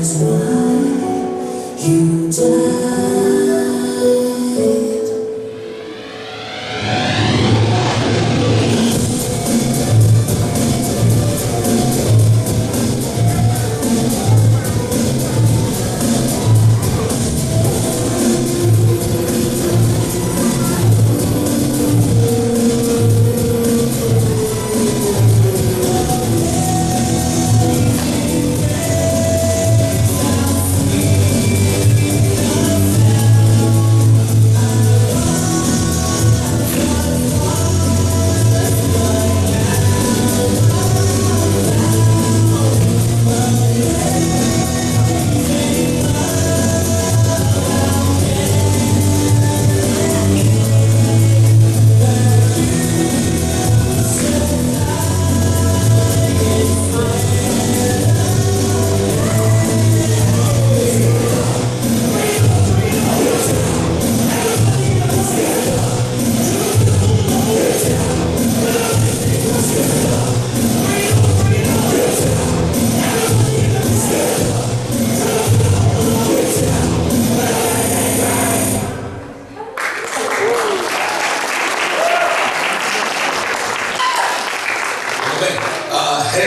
is why you died.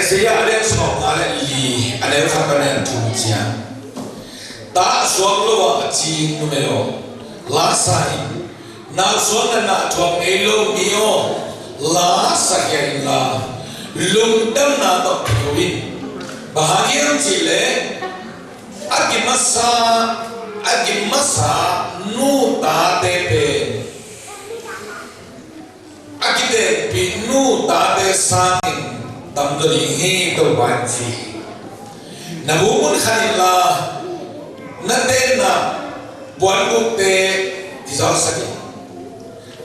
Saya ada semua ada li ada kapan tu dia. Tak suami lo aji numero lasai. Na suami na tuang elo mio lasai la. Lungdam na tak kawin. Bahagian cile agi masa nu ta tepe. Agi tepe nu ta te sang. Tamdori he to banji nabumun khanilla natena buanbukte disal saki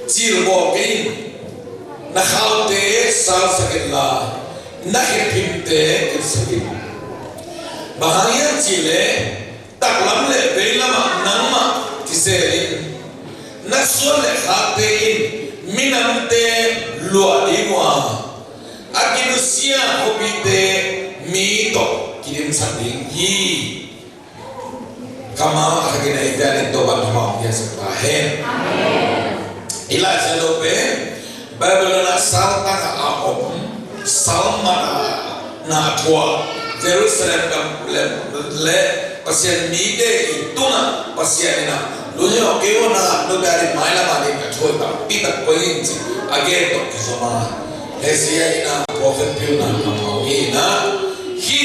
cirbo kein nakhaute sal sakilla nakhipimte kisaki bahaya chile taklamle belama namma kiserin nasole khatein minamte luadinwa Akinusia hobite mito kirim sanding hi kama akina idane toban hama ya sepahen ila jalope babylona salta ka aom salma na tua Jerusalem kam le pasien mide ituna pasienina lujo keona no dari maila made ka thota pita koinchi age to kisoma Hesia ina prophet piuna kamau ina hi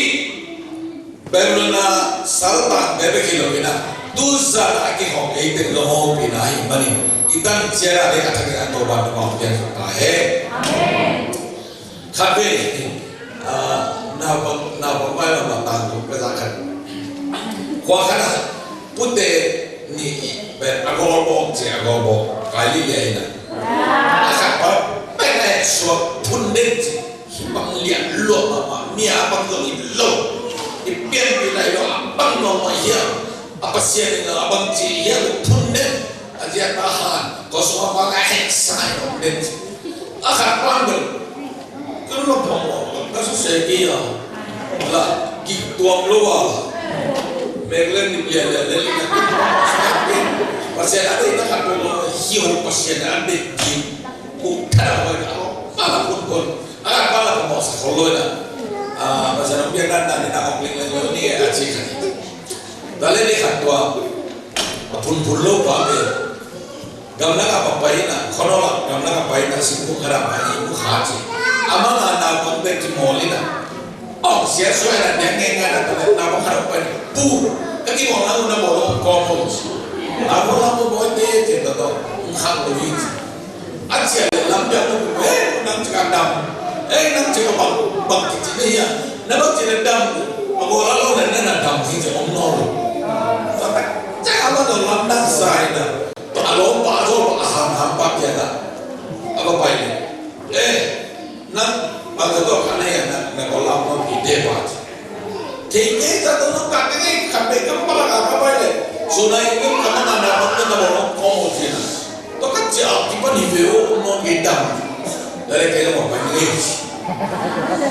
Babylona salta bebekilo ina duza aki hong eitek lomo pina hi mani itan jera de atake atoban mau pian kahe kabe na mai ma tantu pesakan kwa kana pute ni be agobo je agobo kali ya ina akapa so pundet bang liat lo mama mia bang lo lo ipian bilai lo abang lo maya apa sih yang abang ci ya pundet aja tahan kau semua pakai eksai pundet akak panggil kalau pomo kasus saya lah gitu lo meglen dia dari pasien ada itu kan pomo hiu pasien ada di utara malah pun malah mau sekolah dah pasal nak biar dan nak komplain lagi ni asyik kan dalam ni katwa pun lo pakai gambar apa paina kalau gambar apa paina sibuk kerap ini ibu haji amal anda kontak di molina oh siapa yang ada yang ada tu nak kerap paina bu kaki orang nak bolong komos aku nak bolong deh jadi tu hang lebih asyik lambat tu nang cakap dam nang cakap bang kecil ya nak cakap dam aku lalu nak dam sini om nol sampai cakap apa lambat saya kalau baru hampa dia tak apa ini nak baru karena ya nak kolam mau ide buat kini satu nak kaki sampai kepala apa ini sudah itu karena ada waktu nak bolong komodina to kacau tiba di video mau hitam dari kaya mau pakai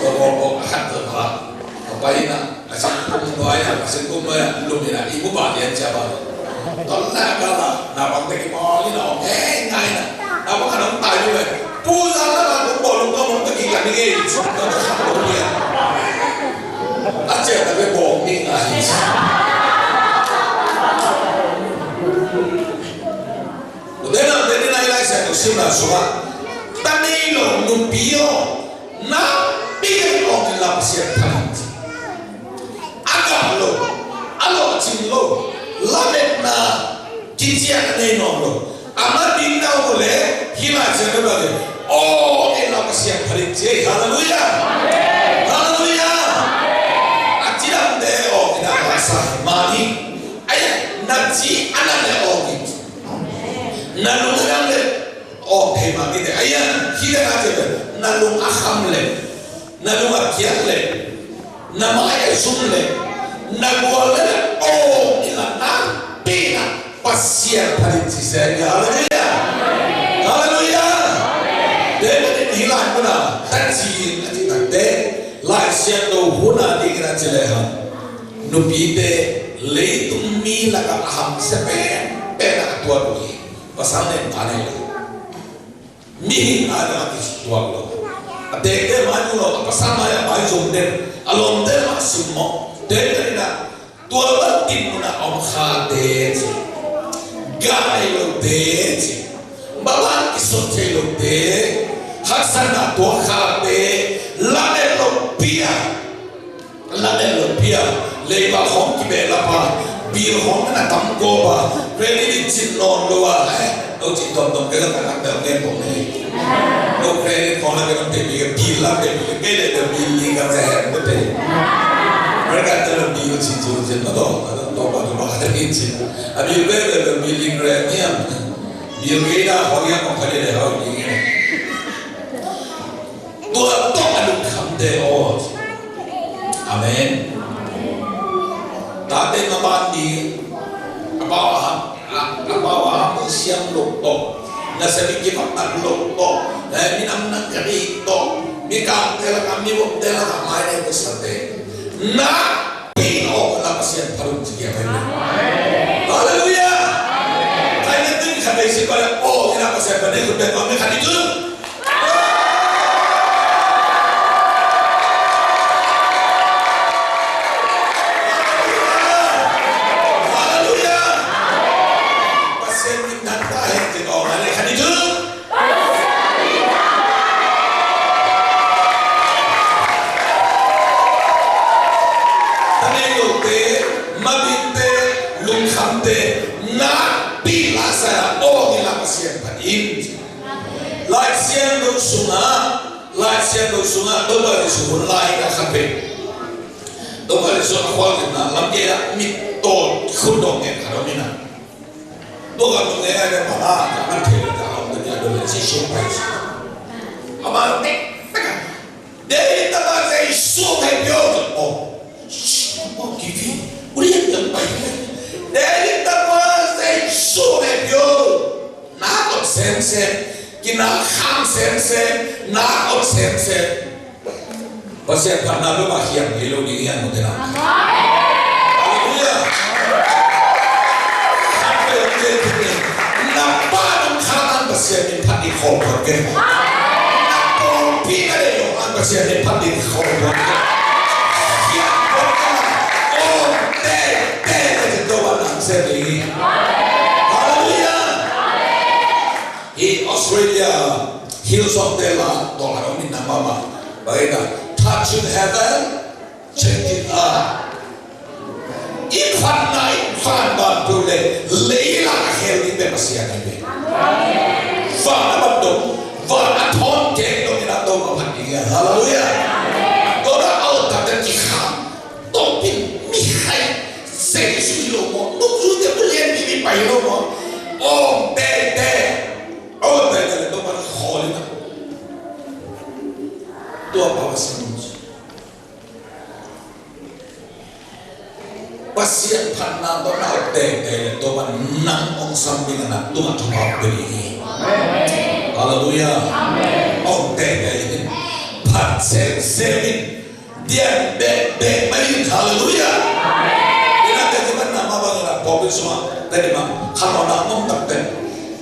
to mau akan terbaik apa ini nak asyik toy na kasi kung lumina ibu ba yan siya ba tol na kala na bang teki mo lino ngay na apa kanang tayo pusa na ba kung bolong ka mong teki ka ni Gates at siya tabi bong ni Gates Udena na ilay sa kusina suka tanilo nupiyo na bigay ko nila siya talent agalo alo chinlo lamet na kijian na inolo ama dinna ule hila jana bale oh ela siya talent hallelujah hallelujah atiram de o ina rasa mani ay naji anale o git nalungan le o tema gite ayan hila ate nalung ahamle nalung akiale namaya sumle nagwale o ilana pina pasien palitise haleluya haleluya dene hilan kuna tansi atite lai siendo huna digira jeleha nupite leitum mi laka aham sepe pena tua bui pasane tane mi ada atis tua lo Deke manulo pasama ya majum den alom den masimo den na tua batin na om khade gai lo de balan isote lo de hasana tua khade lane lo pia le ba hom ki be la pa bi hom na tam ko ba kredi chin non lo wa lo chin tom ke ka ka ke ko ne Lo credit con la que no te diga pila que le pili que me bote. Mereka telah biu cincin cincin atau apa ada cincin. Abi le pili kremia. Biu kita orang yang kaya deh orang ini. Tua tua adu kamde oh. Amen. Tadi nabandi apa siang lokok. Na sabi kita tak loko, minam nang kerito, mikam tela kami buat tela ramai yang besarte. Na pino la pasien paru tiga kali. Haleluya. Kaya tu kami sekolah oh kita pasien pada itu dan kami kali itu. Haleluya. Pasien minat baik kita orang ini kali itu. Sunga doba disuruh lain kafe, doba disuruh kual kita, lampu ya mitol kudongnya karomina, doba dongnya ada mana, jangan terlalu dalam dunia doba siswa pais, apa dari tempat saya sungai biota, oh kivi, ulian yang baik, dari tempat saya sungai biota, nak sense. Kina ham sense na op sense pasien karena lo bahian hilo dirian mungkin haleluya sampai jadi nampak kanan pasien padi khomperke nampak pina deh orang pasien padi khomperke ya oh itu orang sendiri in Australia, hills of Dela, dollar in Namama, Baina, touch in heaven, change it up. In fan ba to le, leila hell in the Messiah. Fan about fan at home, take no in a dog of hallelujah. Go out of the Kiham, don't be Mihai, say you more, look to the billion by no more. Oh, there. Oh, they don't want to hold it up. Tua bawa semuanya. Pasien panah doa teh doa nang ong samping anak Tuhan coba beri. Haleluya. Ong teh pasien semin dia main haleluya. cái số đây là mà khăn nó nào không tập tên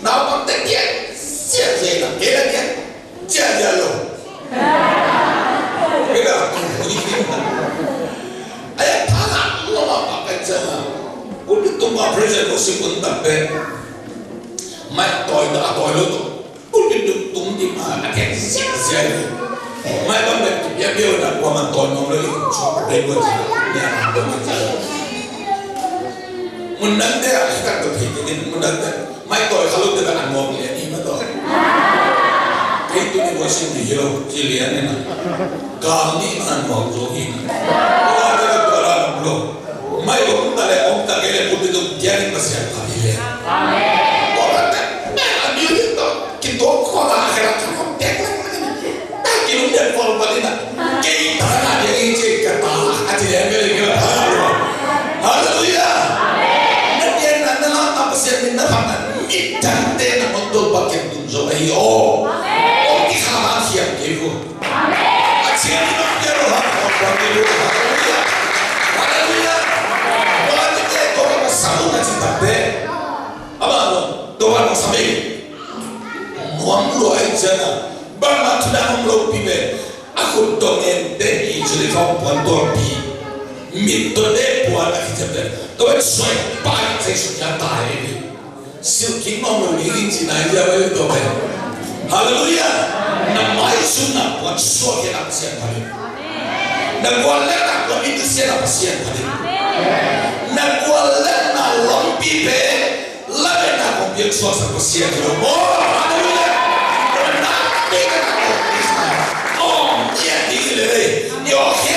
nào còn tên kia sẽ gì là cái đó kia chưa giờ luôn cái đó không có gì ấy thằng nó mà bắt cái chân là cũng được tung vào prison của sự quân tập tên mày tội đã tội luôn cũng được tung đi mà cái sẽ mày bắt được cái biểu là qua mà tội nó lấy cho đây luôn nhà đó mình chơi mình nâng đấy à các cái thì mình nâng đấy mày tội kalau kita ăn ngon liền đi mà tội cái tụi nó xin thì hiểu chỉ liền này nè càng đi mà ăn ngon rồi thì nó cái đó là luôn mày cũng ta lại ông ta cái này cũng được gia đình mà sẽ làm gì vậy còn là mẹ làm như thế đó cái tổ khó là cái là không đẹp lắm ta chỉ đúng đẹp phong mà đi nè cái đó là cái gì cả ta anh chị em biết cái đó rồi hallelujah mình đã làm ít chẳng tên là một đôi bậc kiểm định rồi ấy ô cái khả năng hiểm cái vụ anh chị em nó biết rồi hả còn cái vụ hallelujah và những cái tôi mà sáu là chỉ tập thế à mà tôi mà sáu mình muốn loại chân à bằng mà chúng ta không lâu bị về aku dongen tên ý cho nên không quan tâm bị mình tôi để buồn là khi chấp nhận tôi xoay bài thế sự nhà tài đi siêu kính mong người nghĩ gì này giờ với tôi vậy hallelujah nằm mãi xuống nằm quan số cái làm xiên phải nằm quan lẽ là có ít xiên làm xiên phải nằm quan lẽ là lòng bị về lại là công việc số sản phẩm xiên rồi hallelujah nằm đi cái nào đi lên nhiều khi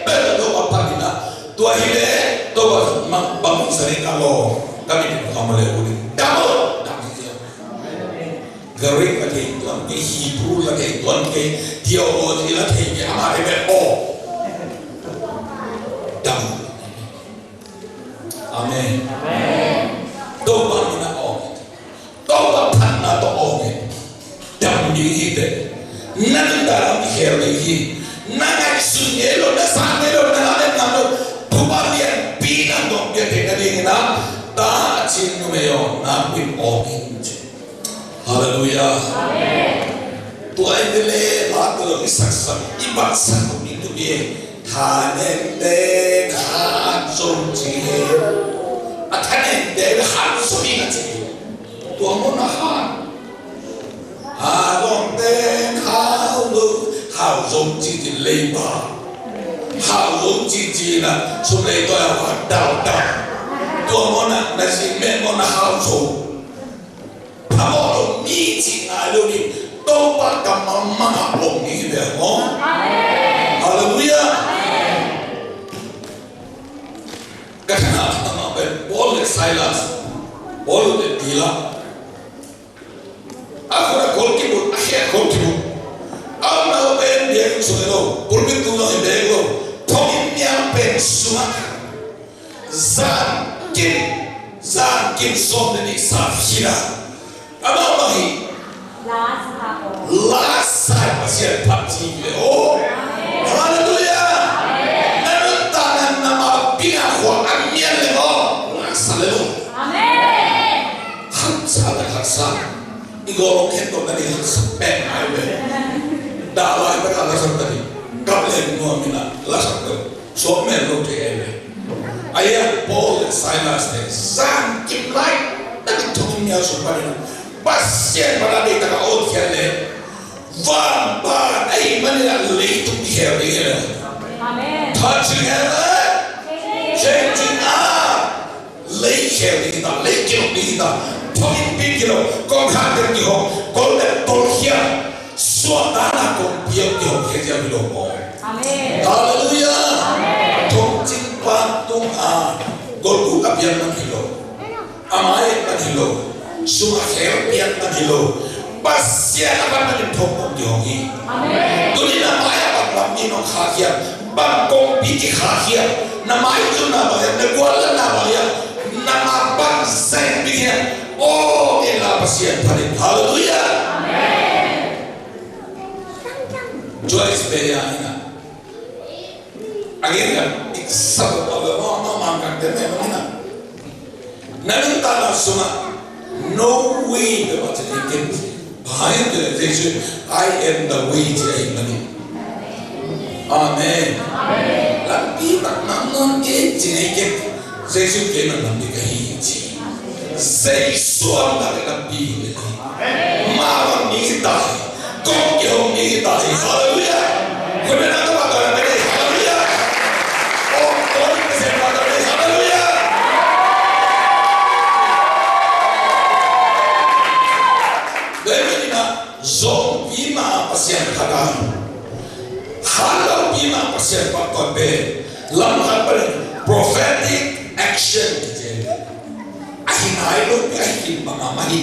bây giờ tôi bắt tay na tôi hiểu tôi mang bằng sering kalau kami không boleh ulit kamu Greek là cái tuần cái Hebrew là cái tuần cái theology là cái ama cái o đam amen tôi bằng na o tôi bằng thành na tôi o đam như thế nan dalam hierarki nangai sunyelo na sanelo na alam namo pubalian pinang dong dia tekading na ta chinumeyo na pin okinje hallelujah amen tuai dele lato isaksa ibaksa mindu ye hanende khatsumji athanende khatsumi ngati tuamona ha Hào tên hào lực hào giống chỉ lấy bà hào giống chỉ là xuống đây tôi là hoạt đào tôi muốn là gì mẹ muốn là hào giống bà muốn là mỹ chỉ ngài luôn đi tôi bắt cầm mà học bổng như vậy không hallelujah cái nào mà bên Paul and Silas Paul and Silas aku nak kolkibut, akhir kolkibut. Aku nak pen dia sungguh, pulpit tu nak bego. Pokok yang pen sumak. Zan kim som ni safira. Apa mahi? Last pasien pati. Oh, hallelujah. Namun tangan nama pihak amian lemo. Last lemo. Amen. Hamsa. Igorong hento tadi sepeng aja, dalam mereka langsung tadi, kapten gua mina langsung tu, somen lo deh, ayah Paul dan Silas deh, sangkim lain, tapi tuhnya supaya pasien pada dia tak out kene, vampa, mana nak lei tu dia dia, touching heaven, changing up, lei dia, lei dia. Thôi biết gì đâu, con hát được gì không? Con đã tôi hiệp, xóa đá là con biết gì không? Cái gì đâu? Amen. Hallelujah. Thông chính quan tung con cũng gặp nhận bằng hiểu, amai bằng hiểu, xóa khéo biết bằng hiểu, bác sĩ là bằng nhận thông bằng hiểu. Amen. Tôi là mai bằng làm gì nó khác hiệp, bằng con biết cái khác hiệp, nằm ai tu nào vậy, nằm quan là nào vậy, nằm bằng sen biết hiệp. Oh, ela pasien pada hallelujah. Amen. Joyce Beyana. Akhirnya satu kalau mau mangkat demi mana? suma no way the what they can behind the vision. I am the way to Amen. Amen. Lampi tak namun ke jenenge Yesus ke na lampi ke hiji. Yesus na ke lampi. Mawa ni dai. Kong ke hong ni dai. Hallelujah. Kumena ka ba ka ni hallelujah. Oh, kong ke se ba ka ni hallelujah. Dahil na zombie ma pasien kada. Halau bima pasien pakobe lamhat pada prophetic action je. Ahinai lo ahin pangamahi.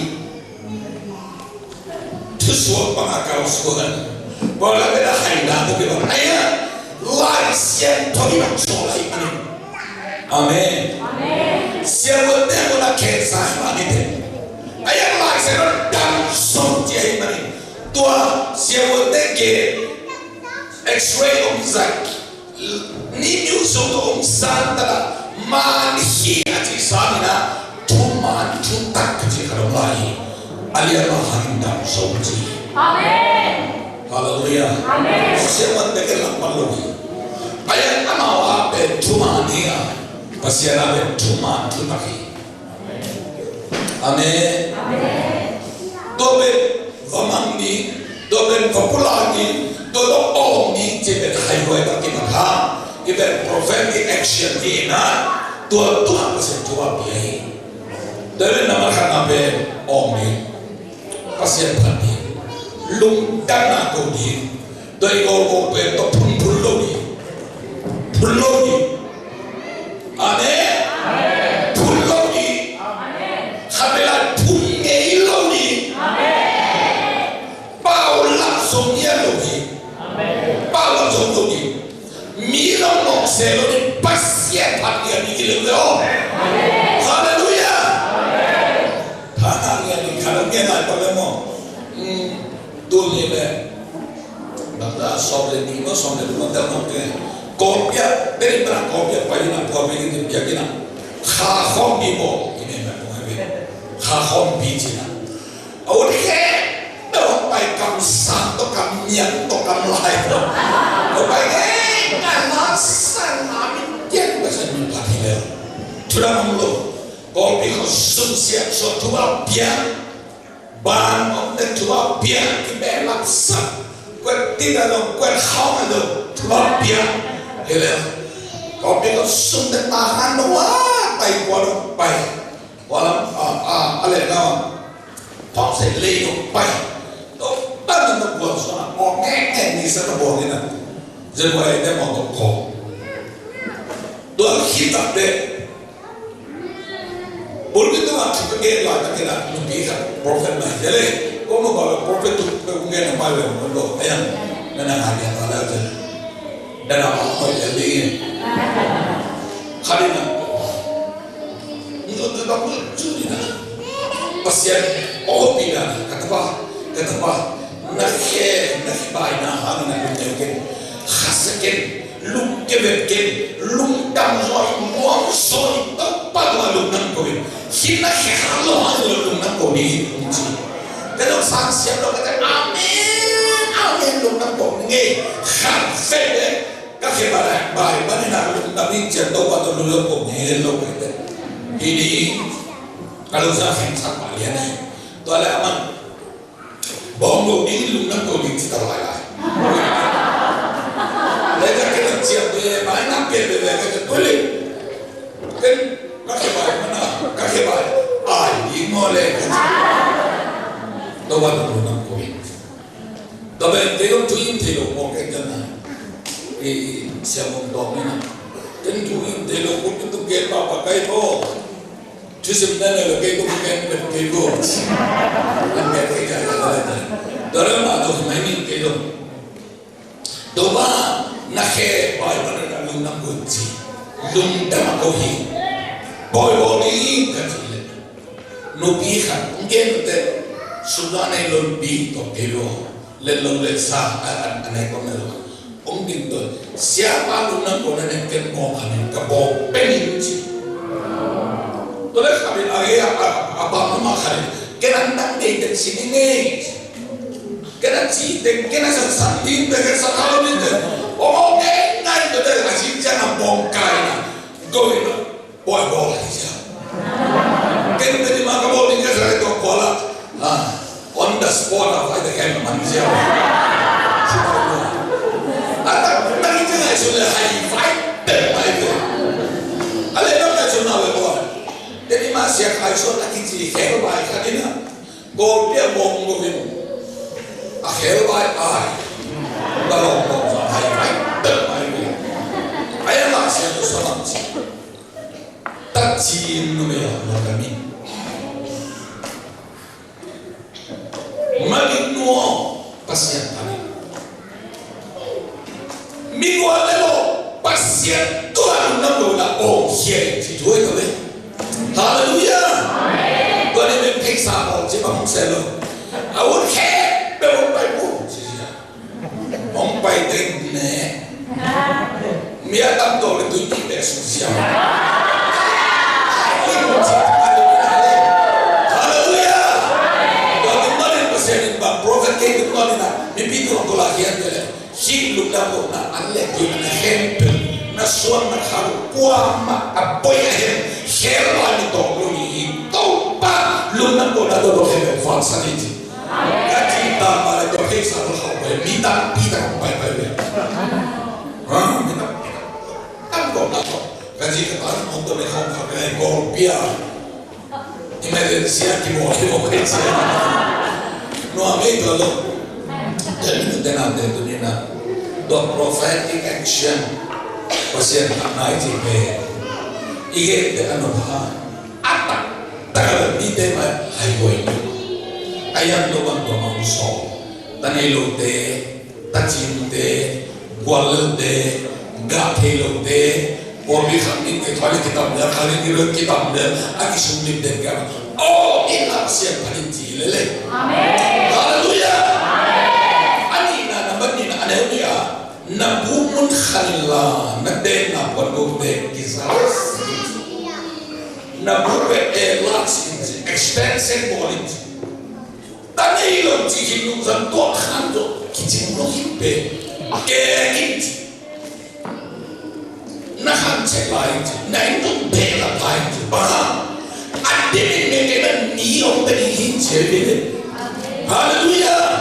Tusuak pangakal sukan. Bola beda haina tu beda. Ayah laisien tohi solai ani. Amen. Amen. Siapa temu nak kisah ani te. Ayah laisien dan sonjai ani. Tua siapa tenge X-ray umzak ni nyuso to umsanta manhi ati samina tuman tutak je karamai aliya mahinda sauti. Amen. Hallelujah. Amen. Siapa tegelam paloi ayat amawa be tumania pasiara be tuman tutaki. Amen. Amen. Dobe vamandi dobe populagi todo om ni jebel highway tak kita iber prophetic action ni na tua pasal tua biaya dari nama kanabe om ni pasien tadi lung dana tu ni dari orang pe to pulo ni amen pulo ni habela pungelo ni paula somyelo ni Paula Zondogi, Milo Moxelo, Passia Patia Miguel. Hallelujah. Hallelujah. Palemo. Dulile. Basta sobre nimo sobre monta monte. Copia, per copia pagina copia di piagina. Khahom bibo, ini nak mengambil. Khahom bijina. Oke. Đâu bay cầm sang to cầm nhận to cầm lại rồi bay nghe cả nó sang làm tiền bây giờ mình phát hiện chúng ta mong luôn có bị họ sung sướng cho chúng ta biết ban ông đến chúng ta biết cái bé làm sao quên tin là đâu quên không là đâu chúng ta biết hiểu không có bị họ sung đến ta han nó bay qua đâu bay qua lắmอะไรđó họ sẽ lấy nó bay Tangan nak buat soal, orang ni sana boleh nak, jadi dia mau toko. Dua kitab deh, boleh tu macam pergi lah, tapi nak lebih prophet lah. Jadi, kalau kalau prophet tu mungkin apa yang boleh, ayam, mana hari yang ada tu, dan apa jadi ini, hari nak, itu tu tak boleh jadi nak, pasien, tidak, kata apa. Nakhe bayi na hang na lutekin, khasakin, lukkebekin, lukdam zoi, muam zoi, tempat lalu nang koin, hina halo lalu nang koin, kalau saksi lo kata amin lu nang koin, khafede, kakek bayi na lukdam ini jatuh pada lu koin, lo kata, ini kalau saksi sama dia ni, tu ada aman. Bongo ini lu nak kau dicita lagi. Mereka kena siap dia banyak dia mereka boleh. Kan kakek baik mana? Kakek baik. Ini boleh. Tahu apa lu nak kau ini? Tapi dia tu ini mungkin jangan. Siapa orang ni? Kan tu ini mungkin tu kita pakai tu. Justru mana lagi tu mungkin berkego. Anda kerja ada. Dalam atau mainin kelo. Doba nakhe boy pada lung nam kunci, lung dam kohi, boy boli kacile. Nubi kan mungkin te sudah naik lebih to kelo, lelong lesa aneh kono. Mungkin tu siapa lung nam kono yang ken mau kami kabo peninci. Tolak kami lagi apa abang makan kena nang dek sini nih kena cite kena sesantin dengan sekali itu oh ngai itu dari asyik jangan bongkai na goin boy bola aja kena tadi makan bola ini saya itu bola on the spot apa itu kan manusia atau tadi jangan sudah high five itu ada yang nasional bola jadi masih kayak soal lagi sih hell baik kan ini gol dia bom gol hell baik balong high five ayah masih itu sama sih tak cium ya kami Magino pasien kami. Minggu lalu pasien Tuhan nampak siapa itu itu Haleluya. Tuhan ini peksa mau cipta manusia. Awak berumpai pun. Umpai terne. Miatam dole tu ini sosial. Prophet Tuhan na mipito ng kulahian nila hilog na po na alek yung nahempel na suwan na karukuha maapoyahin hera nito lumihito pa lunan po na doon hempel falsa niti kati tama na doon hempel sa lakaway mitang kong paypay mitang ang ko na to kasi kataan mo doon ay kong kagay kolpia emergency mo siya no amigo lo jadi nanti itu ni na the prophetic action pasien naiti pe ige de anobha apa tagal di tema highway ayan lo bang to mauso tanilo de tachin de gwal de gathelo de Obi kami kali kita belajar kali ini kita belajar lagi sulit dan kan oh inilah siapa paling lele amin haleluya amin nama ni ada dia nabumun khalila nade nabumun de kisas nabumun large expensive quality tadi lo cikin nuzan to khando kicin lo hipe kekit nahan cek lain, naik tu bela lain tu, bahang ada yang niom berihin cewek, haleluya.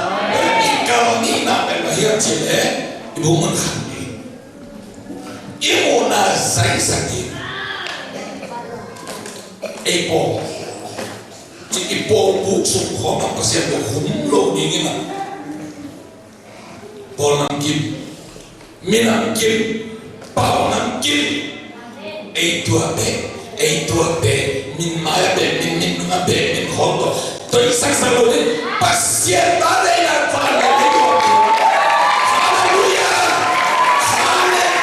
Kalau ni nak berlahir cewek, ibu menghani, ibu nazai sakit, ibu, jika ibu bukan kau nak pasien berhumlo ni nak, bolam kim, minam kim. Pau nam kiri, itu abe, min maya be, min abe, min hondo. Toh isak salone pasien ada yang faham itu. Haleluya, haleluya.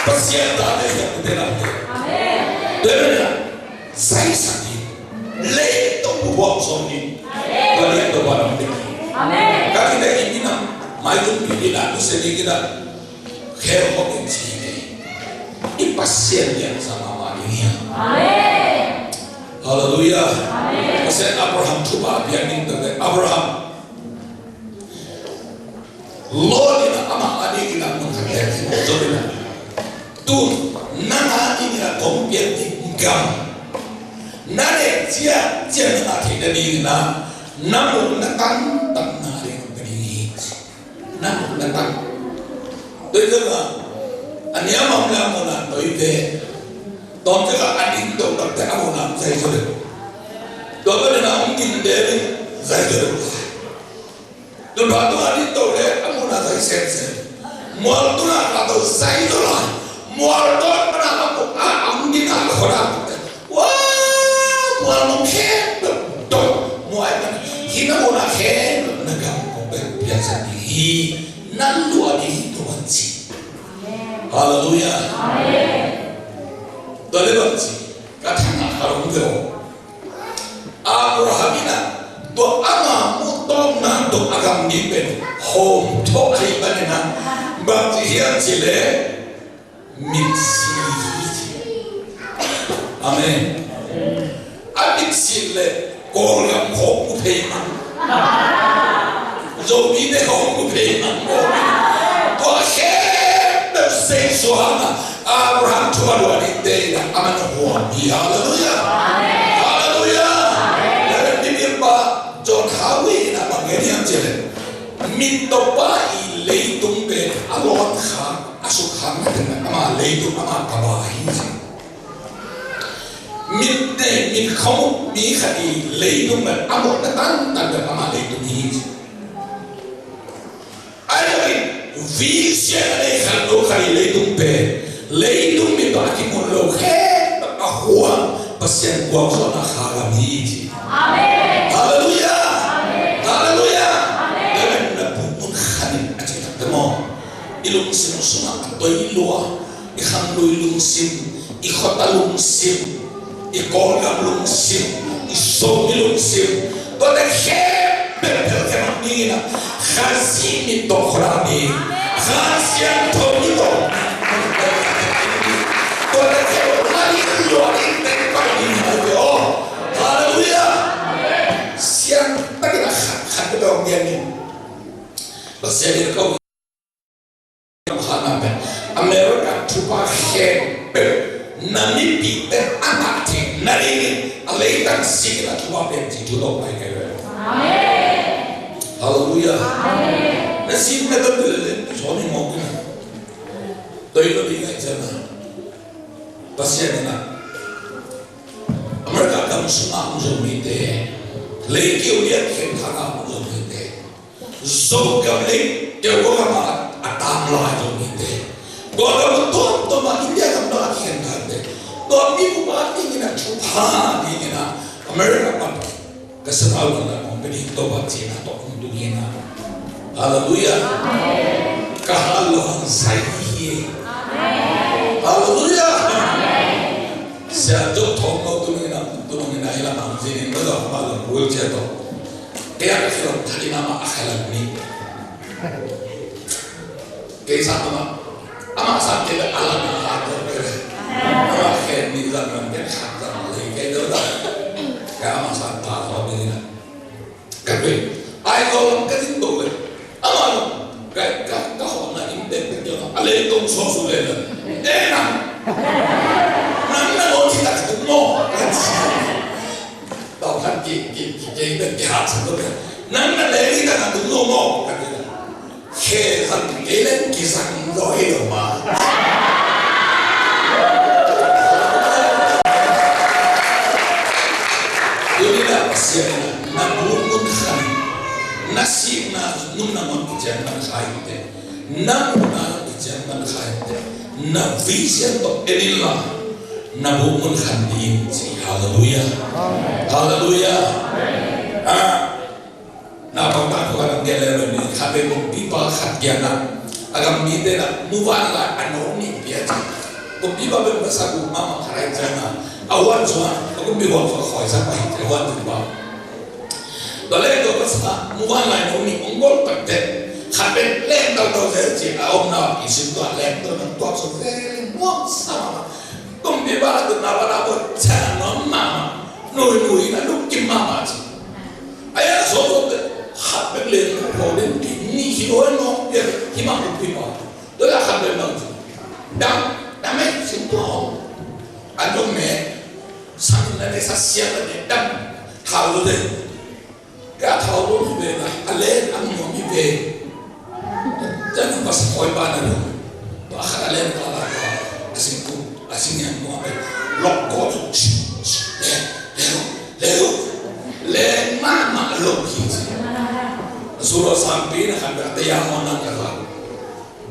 Pasien ada yang benar. Amin. Dengar, saya sakit, leto buat soni. Kalian tu barang ini. Amin. Kali ini nam. Mayu pilih lalu sedikit kher mungkin sini. Ini pasien yang sama Maria. Amin. Haleluya. Amin. Pasien Abraham coba biar kita Abraham. Lord ina ama adik ina menghargai betul ina. Tuh nana ina kompiet gam. Nane dia nanti dari ina namun natang namun datang, itu lah. Ania mau nak toilet, tonton adik tu tak tahu nak saya sudah. Tonton nak mungkin dari saya sudah. Tonton adik tu le, aku nak saya sense. Mual tu nak atau saya tu lah. Mual tu nak aku, mungkin aku orang. Wah, mual mungkin tu, mual mana? Kita mau nak negam biasa ni. Nandu adi itu banci. Haleluya. Amin. Dale banci. Katanya harum deo. Abraham ina do ama mutom na do agam dipen home to ai banena banci hian chile mixi. amen abit sile kolam ko payman zobi de ko payman ko the same sohana Abraham tuwa ni dena amana huwa hallelujah hallelujah John Hawi na mangeni ang jele minto pa ileitung be alot kha asuk kha na ama leitung ama kabahi mitte min khamu mi khadi leitung ba amot na tan tan ama leitung hi ai vision ne khalo khari leitung be leitung mi ba ki mon lo khe ba huwa pasien kwa so na khalam hi amen hallelujah hallelujah amen na pun khanin achita temo ilung sim suma atoi lua I kham lui lung sim I khota lung sim I kolgam lung sim I so lung sim to the khe be ke na khasi mi to khrami khasian to mi to the khe nali lo I te pa ni ho hallelujah siang tadi nak khat dong dia ni pasal dia kau khana America tupa khe nani pite anati nani alaitan sikla tupa benti tu dong pai kai amen hallelujah amen nasib में तो सोने मौके तो ये लोग इधर चलना pasal ni nak America kamu semua musuh mite leki uliat khen thana musuh mite zog kamle dia gua kama atam lah musuh mite gua kama to ma India kama khen thade to mi buat ini nak chupa ini nak America kamu kesenal dengan company to baca to untuk ini hallelujah kehaluan saya hallelujah saya jauh thong tu ni na ilah mampu ni betul malam boleh jatuh dia kalau tadi nama akhirat ni kisah ama sampai alam yang ada ama akhirat ni zaman dia khatam lagi kayak tu dah kayak ama sampai apa ni nak tapi ai kalau kadang tu ama kayak kau nak indek kerja alih tu sosul le enak nang orang tidak ketemu tao kan cái hạt sản xuất nang lấy cái thằng đúng lô mò khe thằng cái lên cái sản giỏi được mà ini lah pasien na bukan khan nasib na nung na mon kijan na khaite na kijan na khaite na vision to enilla na bukan khan din hallelujah hallelujah na pagta ko ang gelero ni khabe mo pipa khatya na agam mide na nuwan la ano ni piati ko pipa ben basagu mama kharai jana awan zwa ko mi wa fa khoi sa pai te wan tu ba dale do basa nuwan la no ni ongol patte khabe len dal do se chi a om na isin to len to na to so ve mo sa ko mi ba do na ba na bo cha no mama nuôi là lúc kim mama chi aya so so khabe len ko len ki ni hi o no ye ki ma ko pi ba do la khabe ma da me sin to ando me sang na ne sa sia na ne dam thao lo de ka thao lo be na ale am no mi be jan pas koi ba na no ba kha ale ka la ka asin ku asin yan mo be lok ko le mama lo ki suro sampai na kan berarti yang mana kata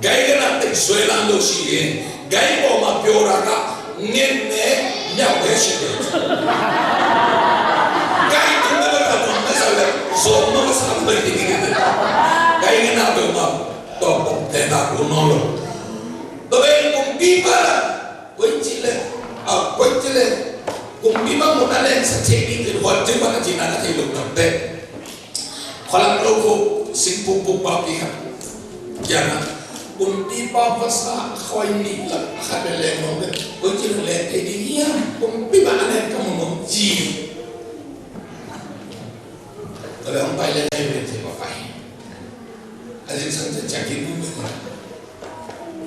gaya na tek suelan lo si gaya mau ma piora ka nene nyau desi gaya tu na ba ka na sala so no sa ba ni gaya na ba ma to te na ko no lo to be kung pipa ko chile ko chile kung pipa mo na len sa cheki ke wat te ba na china na te lo te kalau logo simpuk papi kan, jangan kumpi papa sah kau ini lah, ada lemon, kau cina lem ini ya, kumpi jadi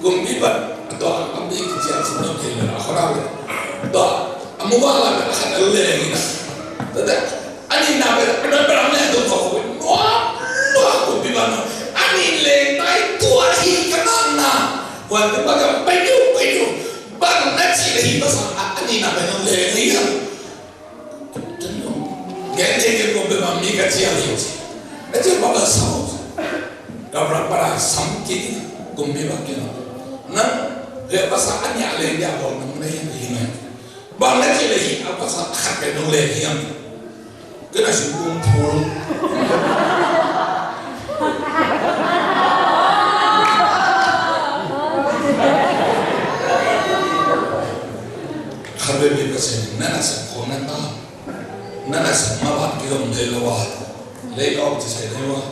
kumbibat atau ambil kecil sebelum kita akhirat doa amuwala akan lelaki tidak ani nabe benar-benarnya itu kau wah kumbibat ani letai tua hi kenana waktu bagai peju bang nasi lagi pasal ani nabe lelaki Gede ko be mami ka tia liyo. Ete baba sao. Kabra para samki kumbi bakina. Na le pasa anya le dia bo nang le hina. Ba le ti le hi apa sa khape no le hi am. Kena si kum phul. Khabe be kasi nana sa ko na ta. Nana sama bat kita menjelawat, lepas itu saya lewa,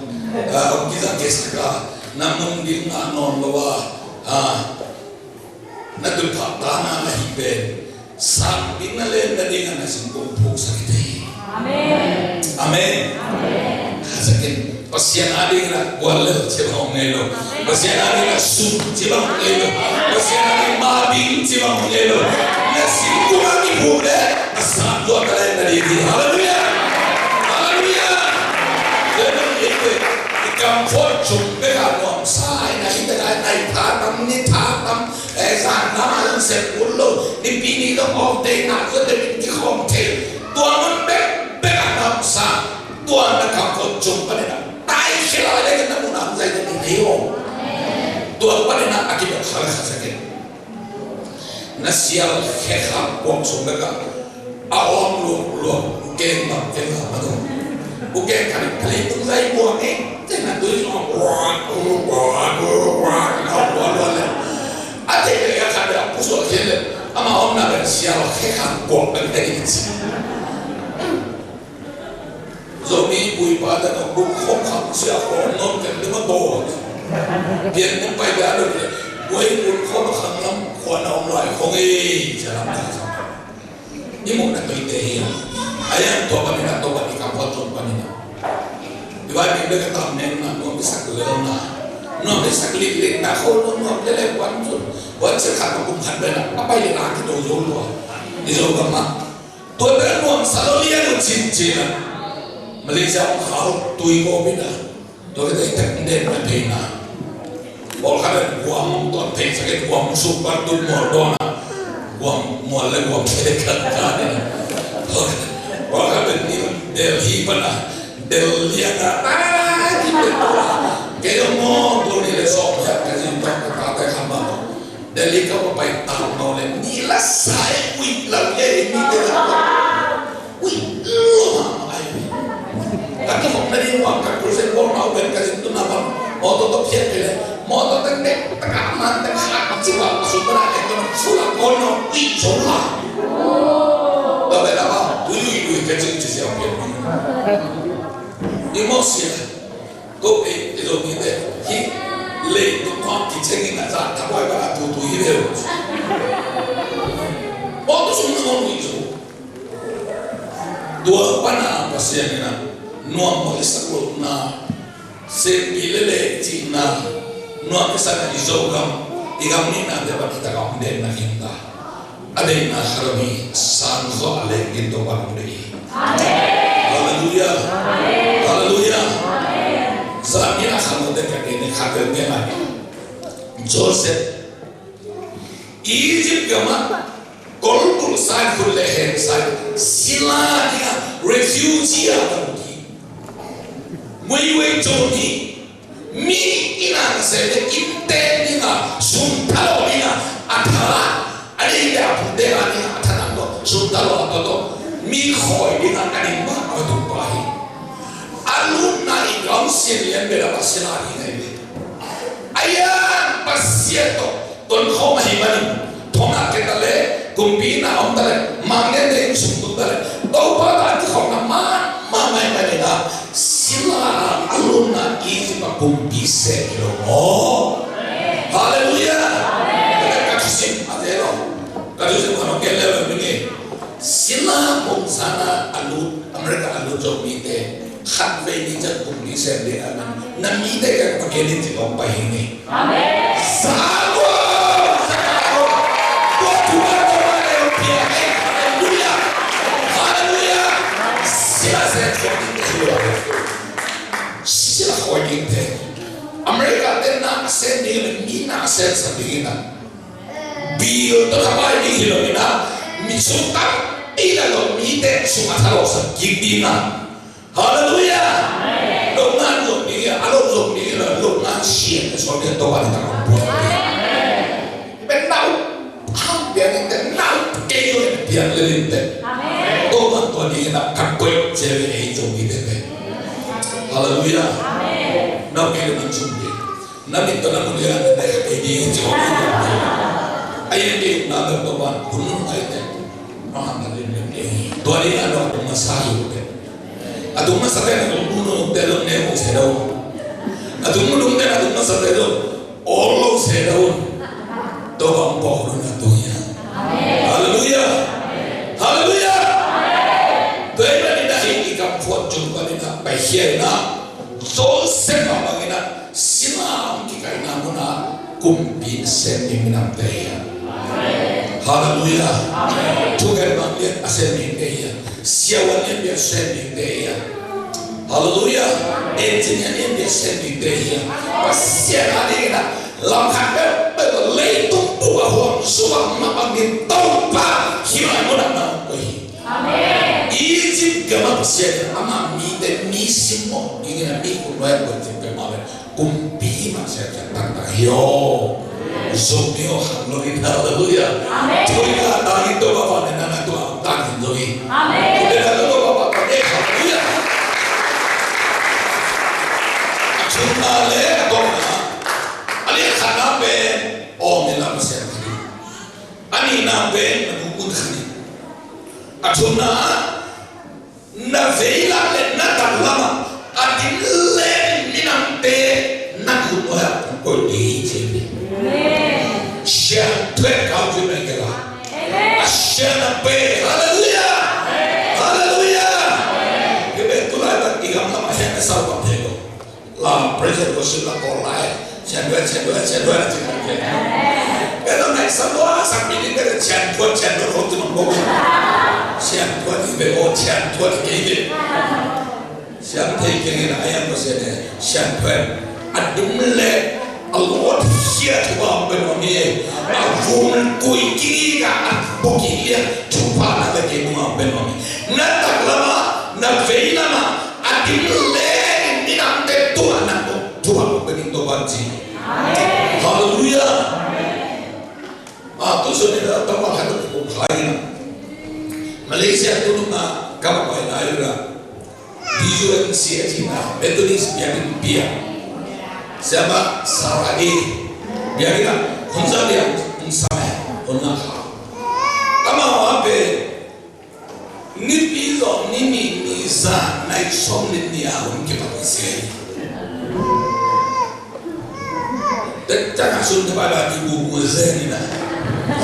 kita kesaka, namun di non lewa, natul tanah hibe, sambil nalen dari mana singkong sakit. Amen. Amen. Hasakin pasien adik nak boleh cebang ngelo, pasien adik nak sup cebang ngelo, pasien adik mabing cebang ngelo, nasi kurang ibu deh. Asal dua kali dari ini, haleluya, haleluya. Jadi itu kampung jumpa kalau saya kita naik tanam ni tanam, sana sepuluh ni bini tu orang nak jadi dikonten. Tuan beranam sa, tuan nak kampung jumpa ni nak. Tai kira lagi kita munam saya jadi hero. Tuan pada nak akibat hal sakit. Nasial kekal buang sumber awam lu geng madu bukan kali itu saya buang jangan tulis wah ada yang ada pusat kele ama om nak siapa kekal buang dari itu zomi bui pada nak bukan kau siapa non kendama bawa dia nampai dah ada bui pun kau nak lam kau nak om lai kau jalan dah ini nak berita ayam tua kami nak tua di kampung tua kami nak. Diwajib mereka tahu nak no bisa kelihatan, no bisa kelihatan nak kau no boleh buat sekarang pun ada apa yang nak kita jual di jual mana? Tuan no selalu lihat cincin Malaysia kau tui kau bina, tuan kita ikat den nak bina. Kalau kada buang tuan pay sakit buang super tu mordona. Buang mualaf buang mereka kan, orang ni Delhi pernah Delhi ada, kita mau boleh lesok ya kasi tak kata kama, Delhi kau pakai tahu oleh ni lah saya wih lalu ini dia, wih lama ayu, tapi kau tadi waktu proses kau mau berkasi tu nama, mau tutup siapa le, mau tutup dek tekaman tekak jiwa super sulah kono ijola. Tapi apa? Dulu kecil siapa yang emosi kau itu kita le tu kau kecil ni nak tak boleh berada tu hidup. Waktu semua orang itu dua panah pasien ni nuam melihat na sepilele cina nuam kesana izogam Ikaw ni na dapat kita kau hindi na hinta. Ada yang harami sanzo aleng ginto pangudi. Haleluya. Haleluya. Sabi na kamu dekat ini kaget gimana? Joseph Egypt gama kolbul side kullehen side sila dia refugee apa lagi? Muiwei Johnny mi ina sede inte ina suntalo ina atala ani dia putera ina atanando suntalo atoto mi khoi ina kanimba adupahi alumna igam sirian bela pasilani ngai ayam pasieto ton kho mahimani thonga ketale kumpina omtale mangende suntutale topa ta khona mamai manina sila alumna itu kumpise lo haleluya kita kasih adero kasih kono kelelo begini sila sana alu mereka alu jomite ขันเวนิจัดปุ่มนี้เสร็จเลยนะนั่นมีได้กันประเด็นที่เราไปนี่สาวตัวตัวตัวเร็วเพียงฮาเลลูยาฮาเลลูยาเสียเสียคนที่เที่ยวเสียคนที่เที่ยวอเมริกาเต็มหน้าเส้นนี้เลยมีหน้าเส้นสักทีนะบิลตัวทำไมมีเหรอนะมีสุดท้ายอีแล้วก็มีแต่สุมาทารสักกี่ดีนะฮาเลลูยาโลกนั้นโลกนี้อารมณ์โลกนี้โลกนั้นเสียงส่วนเดียวตัวนี้ต่างกันเป็นหนาวห้ามเปลี่ยนแต่หนาวเกยเลยเปลี่ยนเลยแต่ตัวนี้นะกับกุยเจริญเองตรงนี้เลยฮาเลลูยาน้องเกยมันจุ่มเลยน้ำมิตรน้ำมันเลี้ยงได้ไอ้ดีจริงไอ้ดีน้ำเป็นตัวมันคุณไอ้เนี่ยน้องทำอะไรเนี่ยตัวนี้น้องต้องมาสร้างอยู่เลยAduh masa teh nak bunuh dalam nemo sedaun. Aduh bunuh teh aduh masa teh daun. Allah sedaun. Doa pohon atunya. Haleluya. Haleluya. Tuhan ini dah ikam buat jumpa ni nak bahagia nak. So semua bagaimana silam kita ini muna kumpi seni minam teh. Haleluya. Tuhan bangkit seni teh. Siawannya biar sending dia, haleluya. Engineernya biar sending dia. Pasien hari ini, lamhat berlei tumpu bahwa suam mapangin taupa hilang mudah nampoi. Amin. Izin kemat pasien, ama mide misi mo ingin mikul bayar berjumpa malam kumpi masih tentang yo. Zomio halorin haleluya. Amin. Tuhan dari itu bapak dan anak Tuhan tangin lagi. Amin. Tuhan itu bapak pada haleluya. Cuma le agama, ali khanabe oh melam sekali. Ani nabe nabukun khani. Cuma nafila le natalama adin le minante nakut oya kodi jebi. Siapa kau juga kira? Siapa? Haleluya, haleluya. Kebetulan tadi kami masih kesal pahego. Lah presiden khusus lah polai. Cendua nanti kan? Kalau naik semua sambil ini ada cendua waktu nombor. Cendua di bawah cendua di kiri. Siapa yang kiri ayam masih cendua. Adum le. Allah siap tuan benoni, aku kui kiri kan, bukti dia cuba nak lagi bunga benoni. Nanti lama, nanti lama, adil le, ini nanti Tuhan nak Tuhan benih tobatji. Haleluya. Tu sudah tempat hadu bukain. Malaysia tu nak kapal lain lah. Di UNC Cina, Betonis biarin biar. Siapa Saradi biarkan kumsa dia kumsame onakha kama wape ni pizo ni miza na isomni ni ahun ke papase tetaka sunde bala ibu muzeni na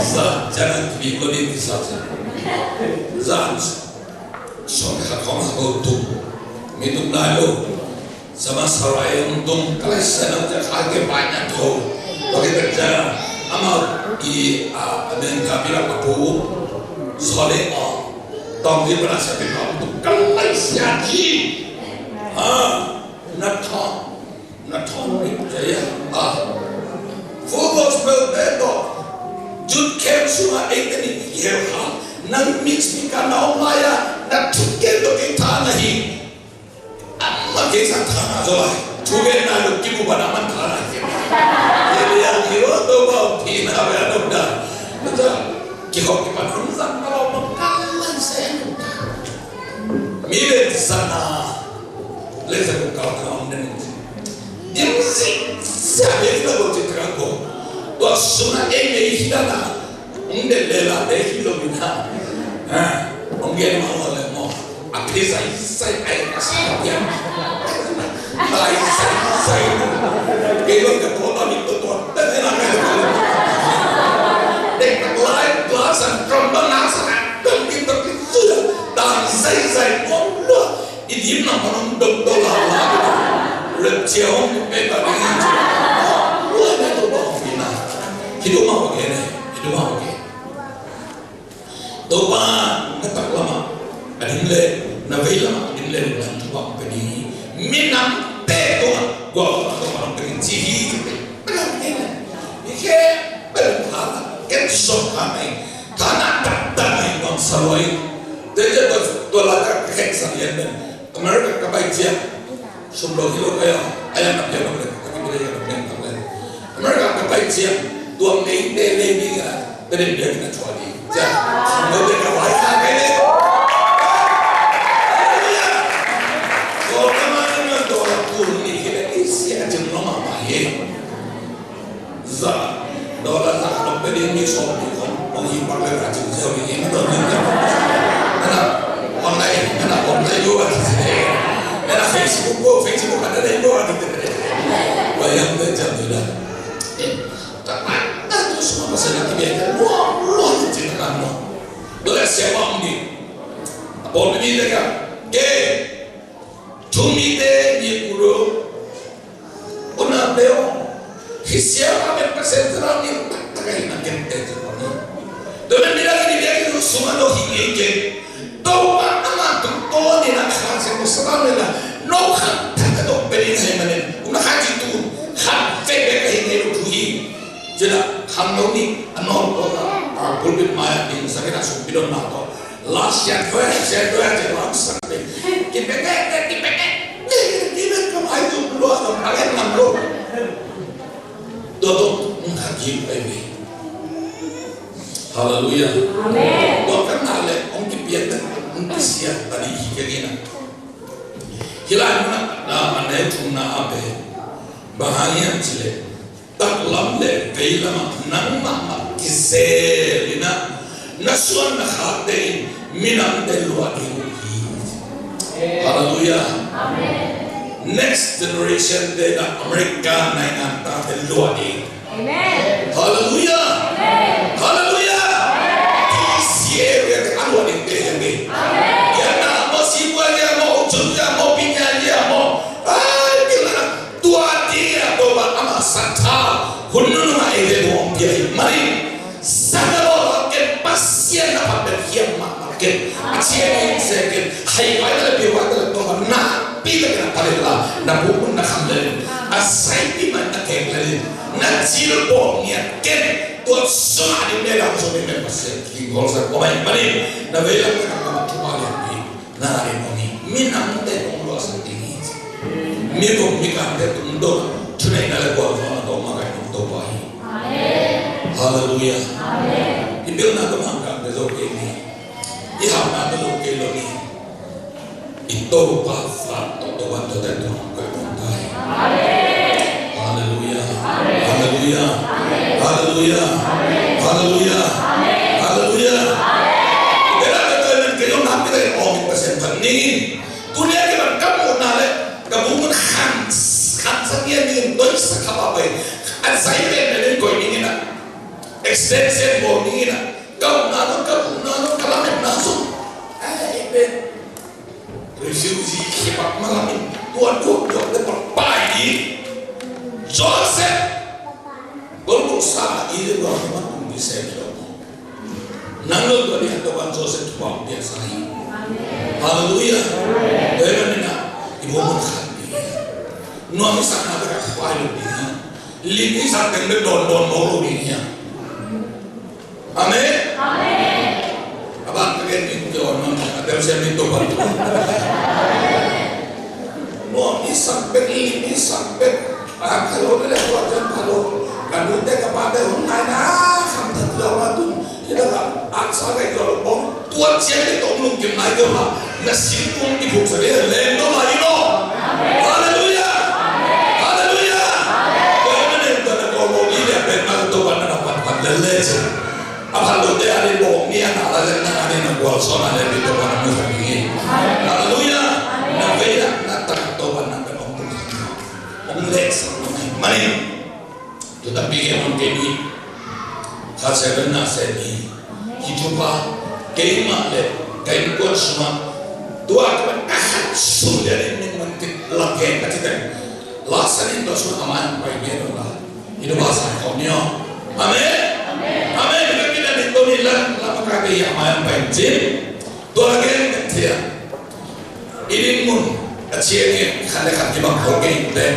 za jana bi ko ni sa za son ka koma ko tu mitum nalo sama sarai untung kalau sana terkait banyak tu bagi kerja amal di dengan kabila kapu soleh tonggi berasa kita untuk kalau siaji nathon jaya football bedo jut kem semua ini yerha nang mix mika naumaya natuke do kita nahi Mungkin sangat aja, juga nak kipu pada mana jadi yang kira tu bau pina berada dah, betul. Kihok kipan rumah kalau mengkalan saya, milik sana, lepas kau kau dan ini sih siapa yang tahu cerita kau, tuh sunah ini hilang, undel lela deh hilang bina, mungkin mau lemo. Apa saya kasih dia, saya kalau ketua itu tuh, dan enak dek lain kelasan kemenangan dan kita sudah dan saya Allah ini nama đâm đô là rực chiều bên bà đi luôn này tôi bảo vì nào khi đúng không cái này khi đúng không cái tôi ba nó tập lama anh lên nó về lama anh lên là tôi bảo cái đi miền Nam tệ tôi bảo cái gì cái này cái bên cái số này thà nát tận này còn sôi thế chứ tôi là các khách sạn hiện nay America các bạn chia xung đột hiểu cái ai làm gì làm cái bây giờ làm lên America các bạn chia tôi mấy đây đi cái cái này dia kita jual di, jadi mereka kawai kan ini. Kalau kemarin itu turun ni kita isi aja nama baik. Zat, dolar tak dapat ini soal ni kan, orang yang pakai baju jauh ini itu juga. Karena online juga, karena Facebook ada juga gitu. Bayang saja sudah. Semua pasal nanti biar luar ceritakan no. Boleh siapa ni? Apa ni mereka? Cumi deh ni guru. Ona beo. Siapa yang persentrasi ni tak kaya nak kenteng tu. Dengan bilang ini dia itu semua no hingga. Tahu apa tu? Tahu ni nak kasih musuh ni lah. No kan tak ada beri saya mana. Una haji tu. Hak fake hingga tu hi. Jadi हम लोग नी अनोर को पुलबित माया दिन सकेना सुपिडोन ना तो लास्ट या तो है हम संगे कि बेटे कमाई तो लो तो अगर हम लोग तो उनका जीव पे भी हालेलुया आमीन तो करना ले उनकी पियत उनकी सिया तरी ही के ना हिलाना ना अने तुमना आबे बाहरियां चले tak lamle kailama nang mama kiselina nasuan nakhatein minang delwa iruhi. Hallelujah. Amen. Next generation de la America na ngata delwa i. Amen. Hallelujah. Amen. Hallelujah. Kisiere alwa de tenge. Amen. Ya na mo sibwa ya mo ujuya mo pinya ya mo. Ay kila tua dia doba ama sata hununu na ide mo dia mari sagalo ke pasien na pabekiam ma ke achien seken hai wala be wala to na pila na palela na bukun na khamle asai di man na ke le na zero bo nia ke to sona di mela so be me pasien ki golsa ko mai mari na vela na to pale ni na re mo ni minam te ko lo sa ti mi ko mi ka te ndo tunai na le ko na to ma ka to pai. Hallelujah. Amen. Ibil na kamangka bezo kini. Iham na bezo kilo ni. Ito pa fa to wanto da to ko kontai. Amen. Hallelujah. Hallelujah. Hallelujah. Hallelujah. Hallelujah. Dera beto men kilo na pide o mi pesen panin. Dunia ke ban kamu na le kamu khan sakia ni doi sakapa bai. An sai be ne ko ni na. Extension morning na kau nano kalamin naso ay ben refugee kipak malamin tuan de perpai Joseph golok sa ide ba man bisa jo nangol ko ni tuan Joseph pa biasa hi haleluya dera na ibu mo khandi no mi sa na ka pailo ni lini sa tende don mo ni ya. Amen. Amen. Abang kalian itu orang ada saya minta bantu. No, ini sampai kalau boleh buatkan kalau kamu teh kepada orang lain kamu tak jawab tu, kita tak aksa kayak kalau bom tuan siapa itu mungkin naik lah, nasi pun ibu saya lendo lagi no. Haleluya. Haleluya. Bagaimana itu ada kalau ini apa yang tu pada dapat leleh. Apalagi ada bom ni anak ada nak buat soal ada di tempat mereka ini. Haleluya. Nak bela nak tak tahu nak berapa orang leks. Mari tetapi yang mungkin ini khas benar seni hidup kema le kain kuat semua dua kan sudah ini laki kita lasanin tu semua aman baiknya doa itu bahasa kaumnya amin amin kita di dunia lama kali yang aman baiknya doa kita dia ini pun aciannya kadang-kadang kita bergaya deh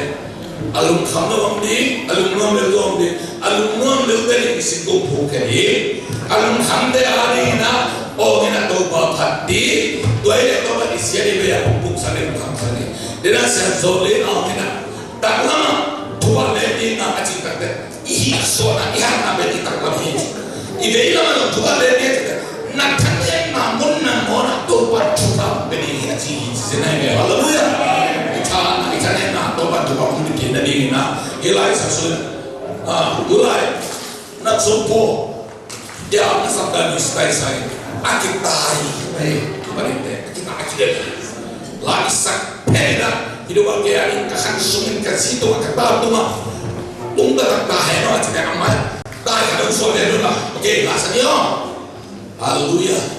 alum kamu di alum nuam lelaki isi tubuh kiri alum kamu hari na oh ina doa hati doa itu doa isi ada banyak buku sana bukan sana dia saya zolin alkina tak lama dua lagi nak cerita deh ini soalnya yang nak beri tak lama ini ini lama dua lagi nak tanya namun nak doa juga beri haji senang haleluya kita nak doa mungkin kita ni nak ilai sesuatu ilai nak sopo dia nak sabda ni saya akik tahi kita akik lagi sak peda hidup bagai ini kahan sungin kasih tu akak tahu tu mah unggah tak tahu no aja amal tahu ada usul dia tu lah okey lasanya haleluya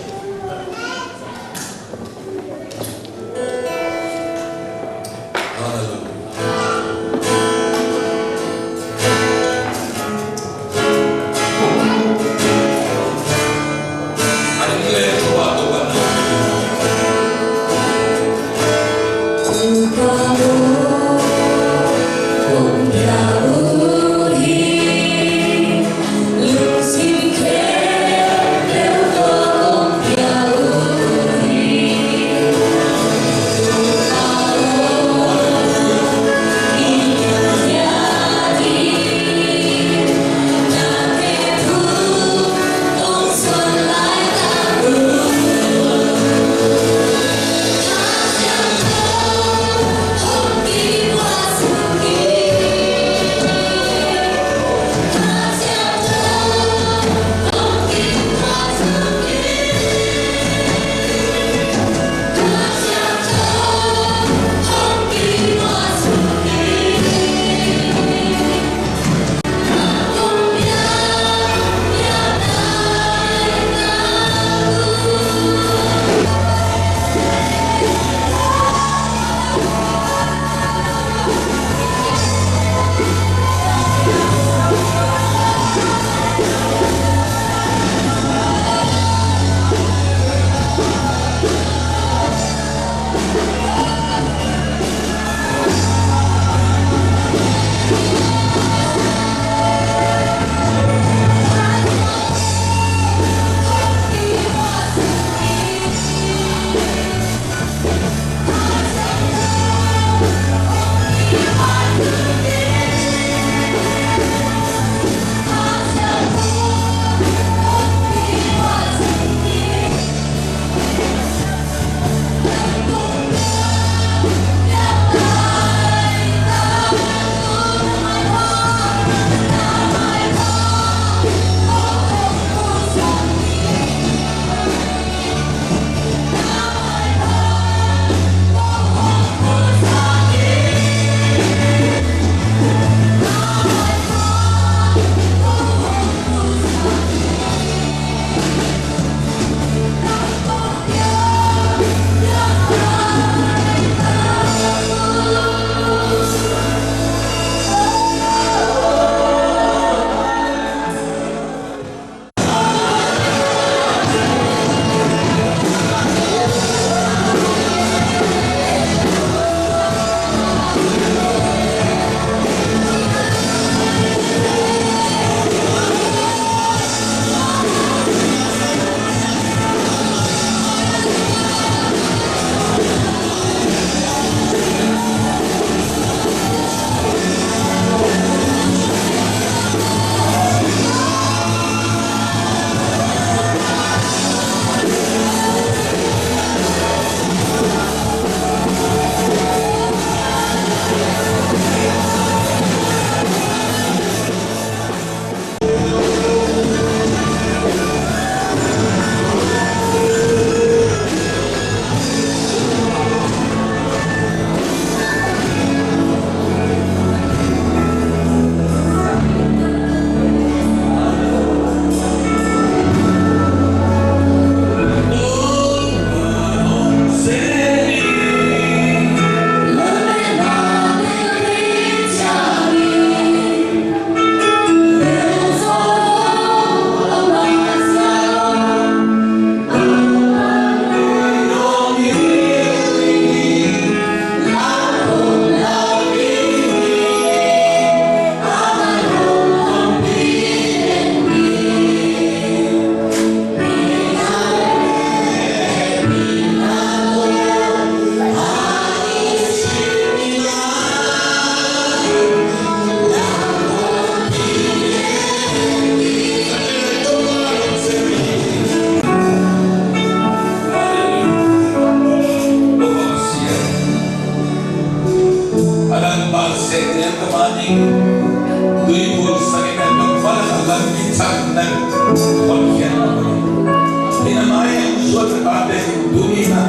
sa tate dunia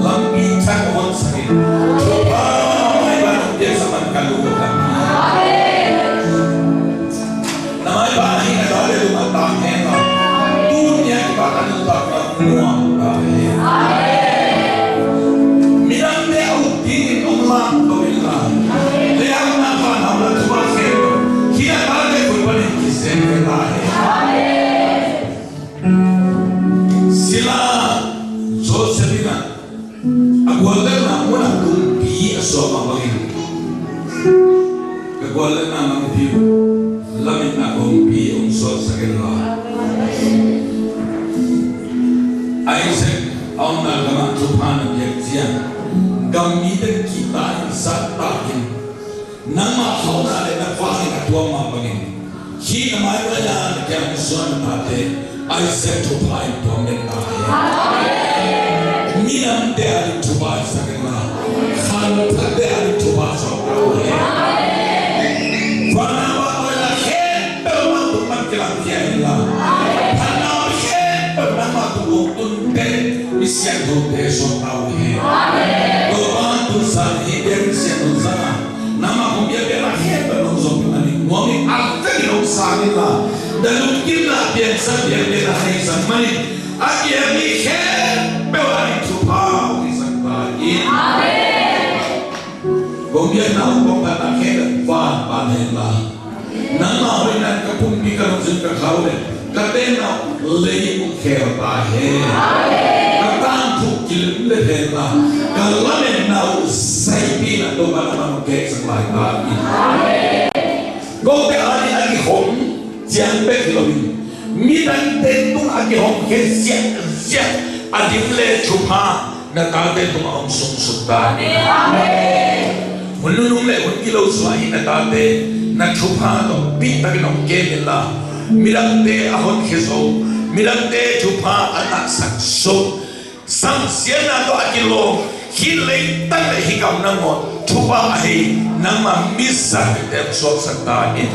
lampi cakon sakit coba may banong dia sa magkalugan na may bahay na dali lumatangin na dunia ipatanutap ng muang bahay minang de autin umlang kawilan liyang napanaw na tumasin kaya bagay ko pa rin kisip bahay sila Josephina agwalan na muna kumpi aso mabagin agwalan na mga lamit na kumpi unsod sa kanila Isaac ang nagamastupan ng Yagzian gamitin kita sa takin nang makauna rin ang pangin at huwag mabagin hinamay mo yan kaya musuan natin Isaac tupain po ang nagkakaya minang de ari tupain sa kanila kanta de ari tupain sa kanila panawa ko na kento matuman kilang kaya nila panawa kento na matubong Misyan dote so tauhe. Doa tusan hider misyan dosana. Nama kumbia bela heba nongzo pinani. Wami arte no sanila. Dalam kita biasa biasa hai samani. Aki ami heba wani tupa isan bagi. Kumbia na kumba na heba van panela. Nama wina kapumbi kanong kaule. Katena lei ukherba he. Tanto que levela, kalame na usaipi na to para manuke sa lahi. Go te ani agi hom, jian be kilomin. Mitan tentung agi hom ke siap adimle chupa na tate tung ang sungsukta. Munulung le un kilo suai na tate na chupa to pita kinong kemila. Mirante ahon keso, mirante chupa anak sakso. Sang siena to akilo hilay tala hikaw na mo tupa ahi na mamisa kitem sok sa tahin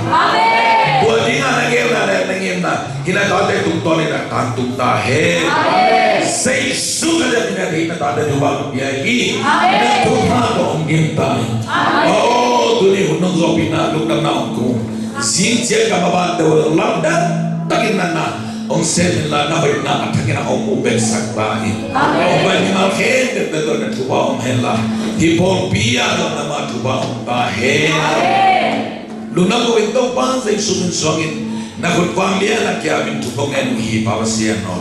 buwadi nga nagela na nangim na kinagate tungtoli na kantung tahin say suga na pinagay na tada duwag biyagi na tupa ko ang gintay oo duli hunong so pinalog na naong kong sinsya kababanda walang labda takin na na Ông sen là nó bị nặng thằng cái nào ông cũng bên sạc ba hi ông bên mà khen được từ từ thu bao ông hen là thì phong bia đó là mà thu bao ông ba hen lúc nào cũng tao ban dây sung sung in na kut quang lia là kia mình thu bao nghe hi pa sia no